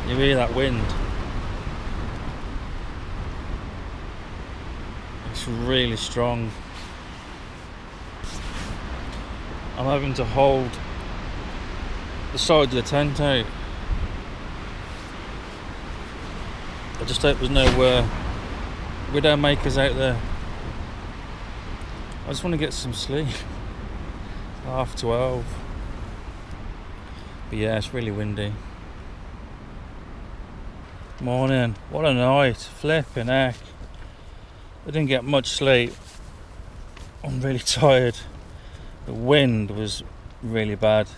You hear that wind? It's really strong. I'm having to hold the side of the tent out. I just hope there's no widow makers out there. I just want to get some sleep. 12:30. But yeah, it's really windy. Morning. What a night. Flipping heck. I didn't get much sleep. I'm really tired. The wind was really bad.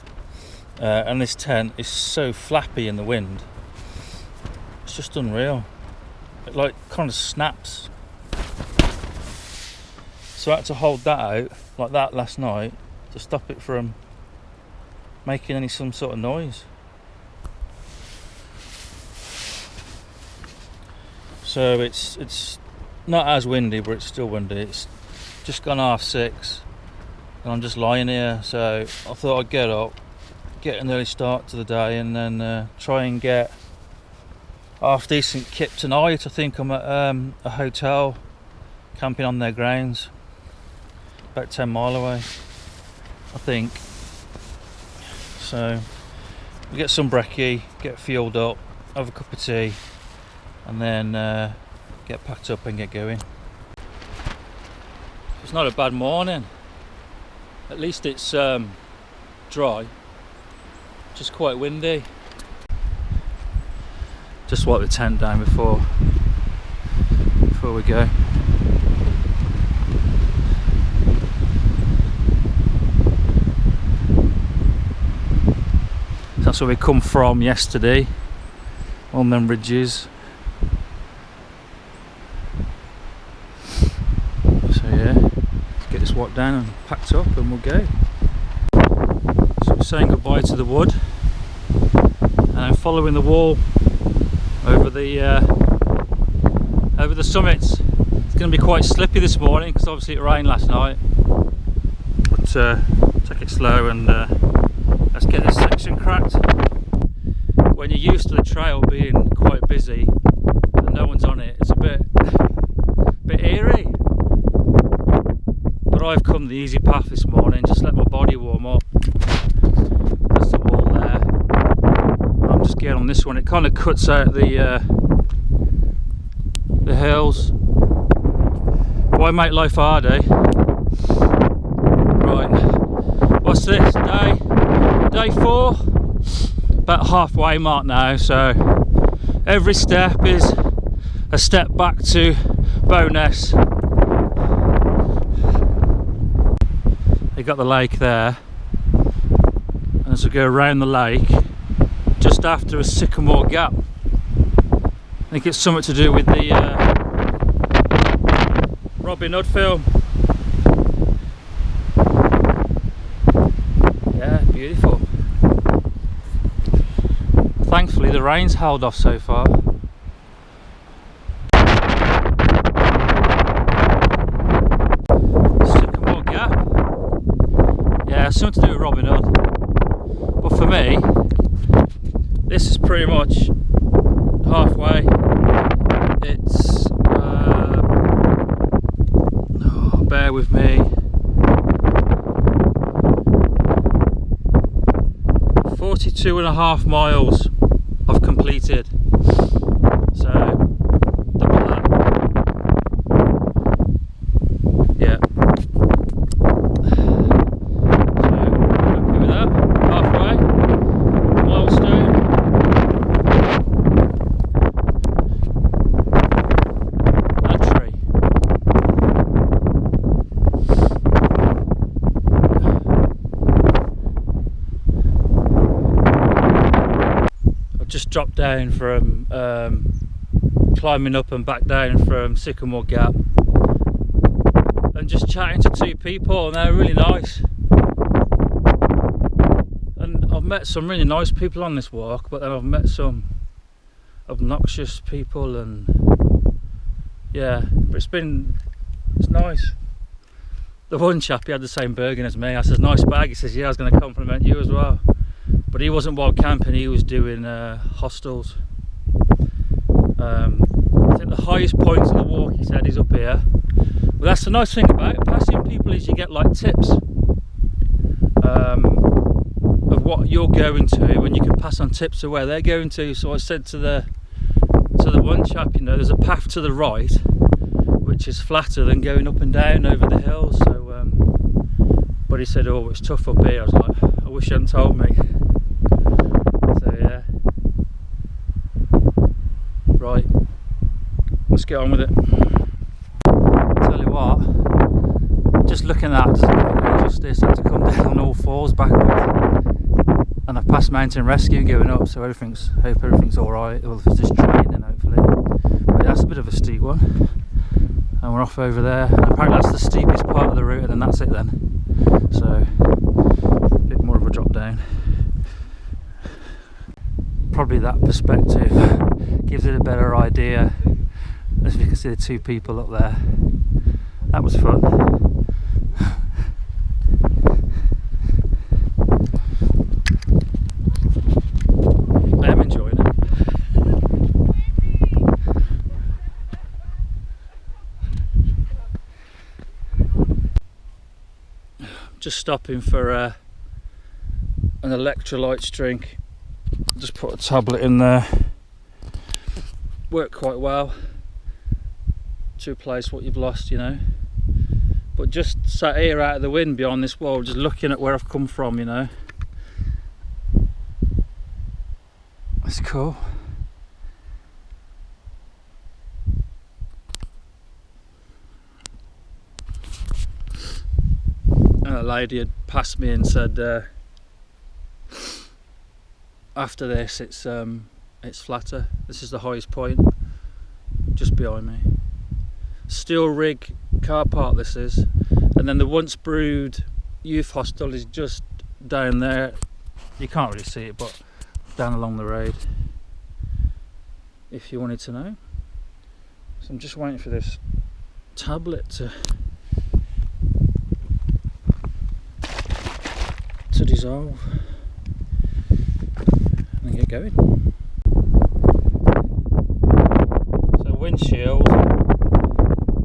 And this tent is so flappy in the wind. It's just unreal. It like kind of snaps. So I had to hold that out like that last night to stop it from making some sort of noise. So it's not as windy, but it's still windy. It's just gone 6:30 and I'm just lying here, so I thought I'd get up, get an early start to the day, and then try and get half decent kit tonight. I think I'm at a hotel camping on their grounds, about 10 mile away, I think. So we get some brekkie, get fueled up, have a cup of tea, and then get packed up and get going. It's not a bad morning. At least it's dry, just quite windy. Just wipe the tent down before we go. That's where we come from yesterday, on them ridges. So yeah, let's get this wiped down and packed up and we'll go. So we're saying goodbye to the wood and I'm following the wall over the summits. It's going to be quite slippy this morning because obviously it rained last night, but take it slow and let's get this section cracked. When you're used to the trail being quite busy and no one's on it, it's a bit eerie. But I've come the easy path this morning, just let my body warm up. There's the wall there. I'm just getting on this one. It kind of cuts out the hills. Why make life hard, eh? Right, what's this? Day 4, about halfway mark now, so every step is a step back to Bowness. They got the lake there, and as we go around the lake, just after a sycamore gap. I think it's something to do with the Robin Hood film. Yeah, beautiful. Thankfully the rain's held off so far. Sycamore Gap. Yeah, something to do with Robin Hood. But for me, this is pretty much halfway. It's bear with me. 42.5 miles I've completed, so double that. Yeah. So happy with that. Halfway. Milestone. That tree. Just dropped down from climbing up and back down from Sycamore Gap and just chatting to 2 people, and they're really nice. And I've met some really nice people on this walk, but then I've met some obnoxious people, and yeah, but it's nice. The one chap, he had the same Bergen as me. I said, nice bag. He says, yeah, I was going to compliment you as well. But he wasn't wild camping, he was doing hostels. I think the highest point of the walk, he said, is up here. Well, that's the nice thing about passing people, is you get like tips of what you're going to, and you can pass on tips of where they're going to. So I said to the one chap, you know, there's a path to the right which is flatter than going up and down over the hills. So but he said, oh, it's tough up here. I was like, I wish you hadn't told me. So yeah, right, let's get on with it. Tell you what, just looking at that, just this had to come down on all fours backwards, and I've passed mountain rescue going up, so hope everything's all right. Well, if it's just training, hopefully. But that's a bit of a steep one, and we're off over there. And apparently that's the steepest part of the route, and then that's it then. So a bit more of a drop down. Probably that perspective gives it a better idea. As you can see, the two people up there. That was fun. I am enjoying it. Just stopping for an electrolytes drink. Just put a tablet in there. Worked quite well to replace what you've lost, you know. But just sat here out of the wind behind this wall, just looking at where I've come from, you know. It's cool. And a lady had passed me and said, after this it's flatter. This is the highest point, just behind me. Steel rig car park this is, and then the once brewed youth hostel is just down there. You can't really see it, but down along the road, if you wanted to know. So I'm just waiting for this tablet to dissolve and get going. So windshield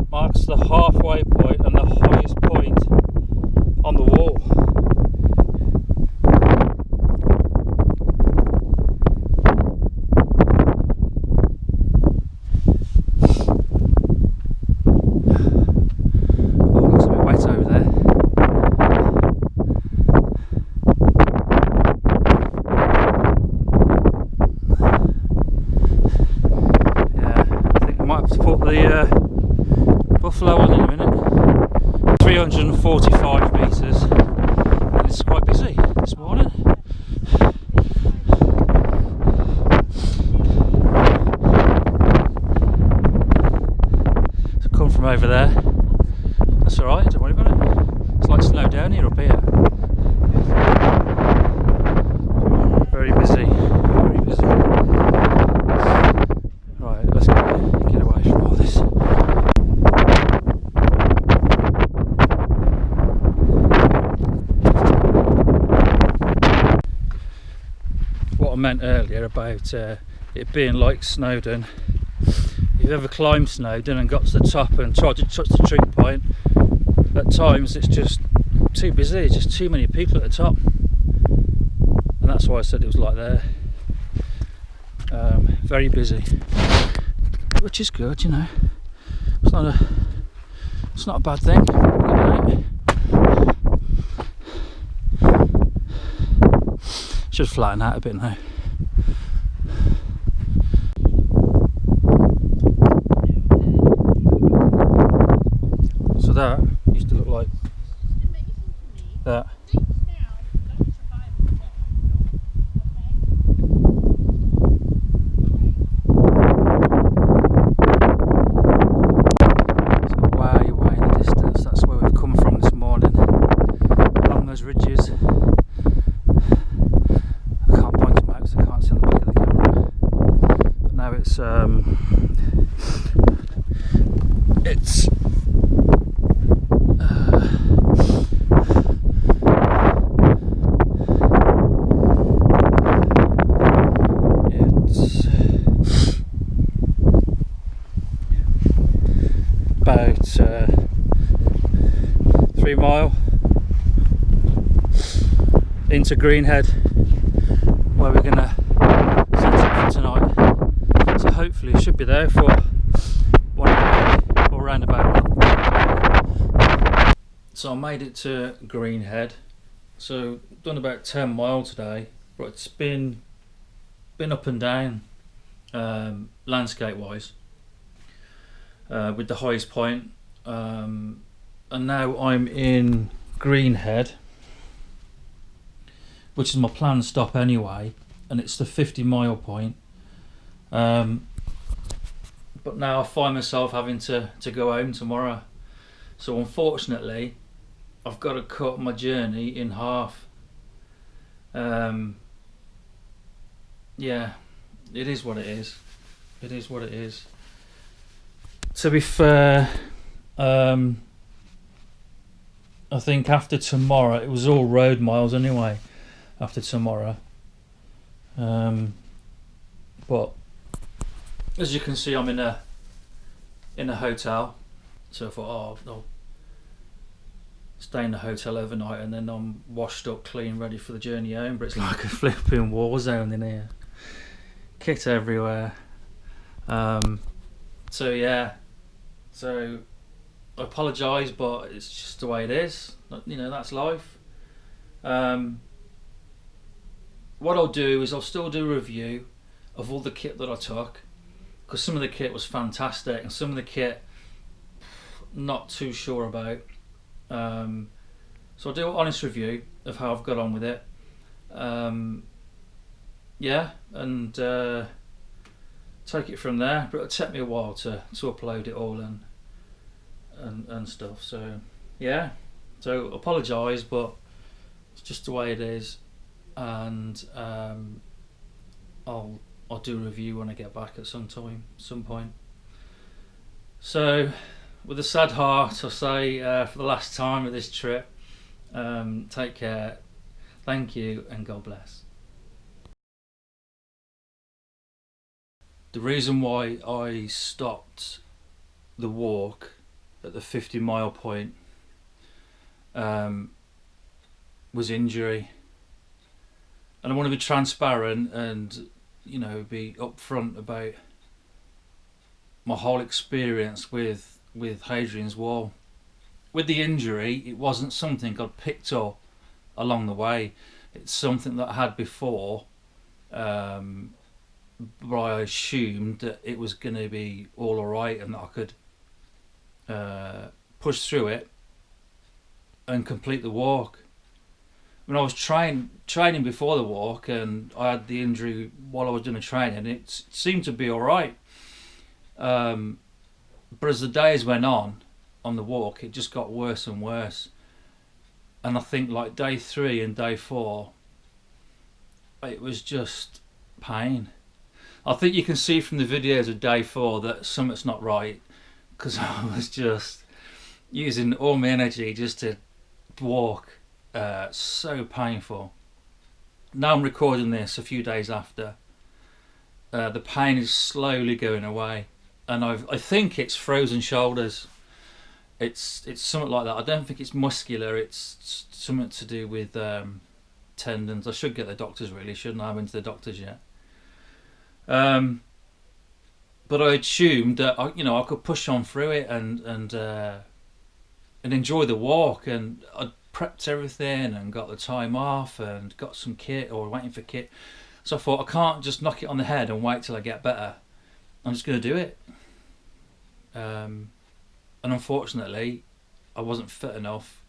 marks the halfway point and the highest point on the wall. Oh, it looks a bit wet over there. Yeah, I think I might have to put the buffalo on in a minute. 345 metres, and it's quite busy this morning. So come from over there. That's alright, don't worry about it. It's like snow down here up here. Very busy, very busy. Right, let's get away from all this. What I meant earlier about it being like Snowdon. If you've ever climbed Snowdon and got to the top and tried to touch the trig point, at times it's just too busy, it's just too many people at the top, and that's why I said it was like there. Very busy, which is good, you know. It's not a bad thing. Should flatten out a bit now. So that used to look like that. So way in the distance, that's where we've come from this morning, along those ridges. I can't see on the back of the camera, but now it's into Greenhead, where we're gonna set up for tonight. So hopefully it should be there for 1 o'clock or round about 1 o'clock. So I made it to Greenhead. So done about 10 miles today, but it's been up and down landscape wise, with the highest point, and now I'm in Greenhead, which is my planned stop anyway, and it's the 50-mile point. But now I find myself having to go home tomorrow, so unfortunately I've got to cut my journey in half. Yeah, it is what it is. It is what it is. To be fair, I think after tomorrow, it was all road miles anyway, after tomorrow. But as you can see, I'm in a hotel, so I thought, oh, I'll stay in the hotel overnight and then I'm washed up, clean, ready for the journey home. But it's like a flipping war zone in here. Kit everywhere. So yeah, so I apologise, but it's just the way it is. You know, that's life. What I'll do is I'll still do a review of all the kit that I took, because some of the kit was fantastic and some of the kit not too sure about. So I'll do an honest review of how I've got on with it. Yeah, and take it from there. But it'll take me a while to upload it all and stuff. So yeah, so apologise, but it's just the way it is. And I'll do a review when I get back at some point. So with a sad heart, I'll say for the last time of this trip, take care, thank you, and God bless. The reason why I stopped the walk at the 50-mile point was injury. And I want to be transparent and, you know, be upfront about my whole experience with Hadrian's Wall. With the injury, it wasn't something I'd picked up along the way. It's something that I had before, but I assumed that it was going to be all alright and that I could push through it and complete the walk. When I was training before the walk, and I had the injury while I was doing the training, it seemed to be alright. But as the days went on the walk, it just got worse and worse. And I think like day 3 and day 4, it was just pain. I think you can see from the videos of day 4 that something's not right, because I was just using all my energy just to walk. So painful. Now I'm recording this a few days after. The pain is slowly going away, and I think it's frozen shoulders. It's something like that. I don't think it's muscular. It's something to do with tendons. I should get the doctors, really, shouldn't I? I haven't been to the doctors yet. But I assumed that I could push on through it and enjoy the walk, and I prepped everything and got the time off and got some kit, or waiting for kit. So I thought, I can't just knock it on the head and wait till I get better. I'm just going to do it. And unfortunately, I wasn't fit enough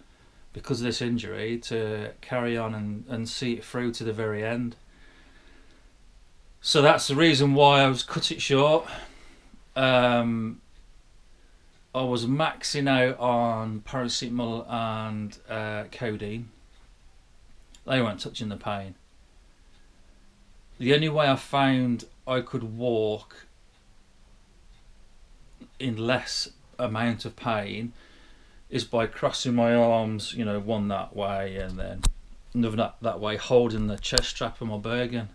because of this injury to carry on and see it through to the very end. So that's the reason why I was cut it short. I was maxing out on paracetamol and codeine. They weren't touching the pain. The only way I found I could walk in less amount of pain is by crossing my arms, one that way and then another that way, holding the chest strap of my Bergen,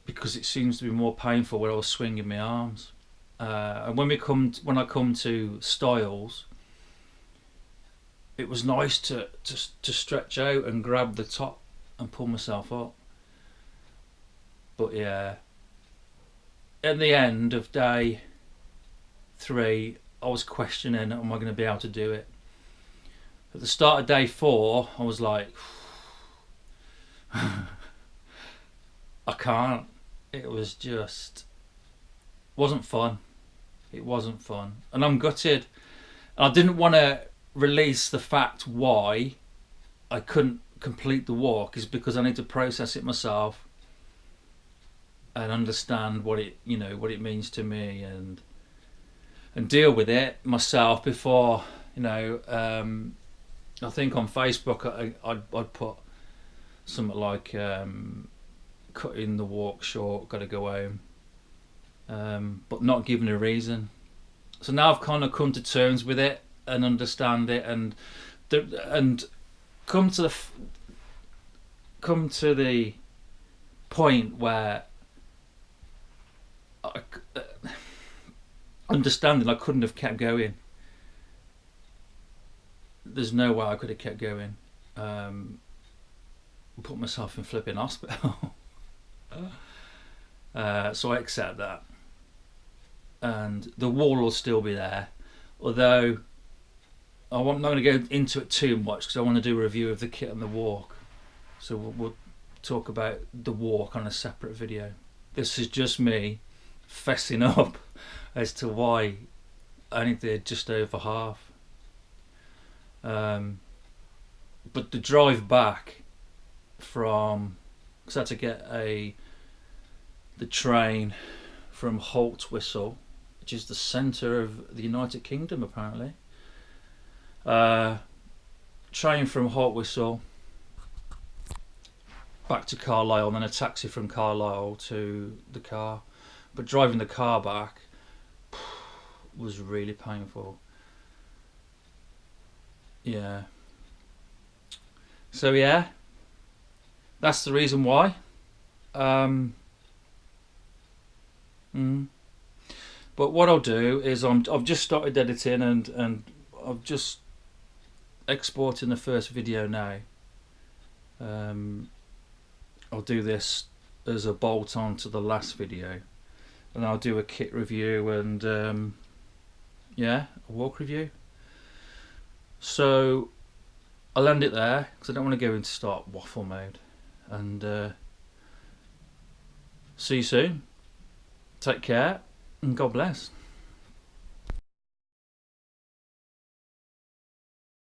because it seems to be more painful where I was swinging my arms. And when I come to styles, it was nice to stretch out and grab the top and pull myself up. But yeah, at the end of day 3, I was questioning, am I going to be able to do it? At the start of day 4, I was like, I can't. It was just, wasn't fun. It wasn't fun. And I'm gutted. And I didn't want to release the fact why I couldn't complete the walk, is because I need to process it myself and understand what it, you know, what it means to me, and deal with it myself before, you know. I think on Facebook I'd put something like cutting the walk short, gotta go home, but not giving a reason. So now I've kind of come to terms with it and understand it, and come to the point where understanding I couldn't have kept going. There's no way I could have kept going. Put myself in flipping hospital. So I accept that, and the wall will still be there, although I'm not going to go into it too much because I want to do a review of the kit and the walk. So we'll talk about the walk on a separate video. This is just me fessing up as to why I only did just over half. But the drive back from, because I had to get the train from Holtwhistle, which is the centre of the United Kingdom apparently. Train from Holtwhistle back to Carlisle, and then a taxi from Carlisle to the car. But driving the car back was really painful. Yeah. So yeah, that's the reason why. But what I'll do is I've just started editing, and I've just exporting the first video now. I'll do this as a bolt on to the last video, and I'll do a kit review and yeah, a walk review. So I'll end it there because I don't want to go into start waffle mode, and see you soon. Take care and God bless.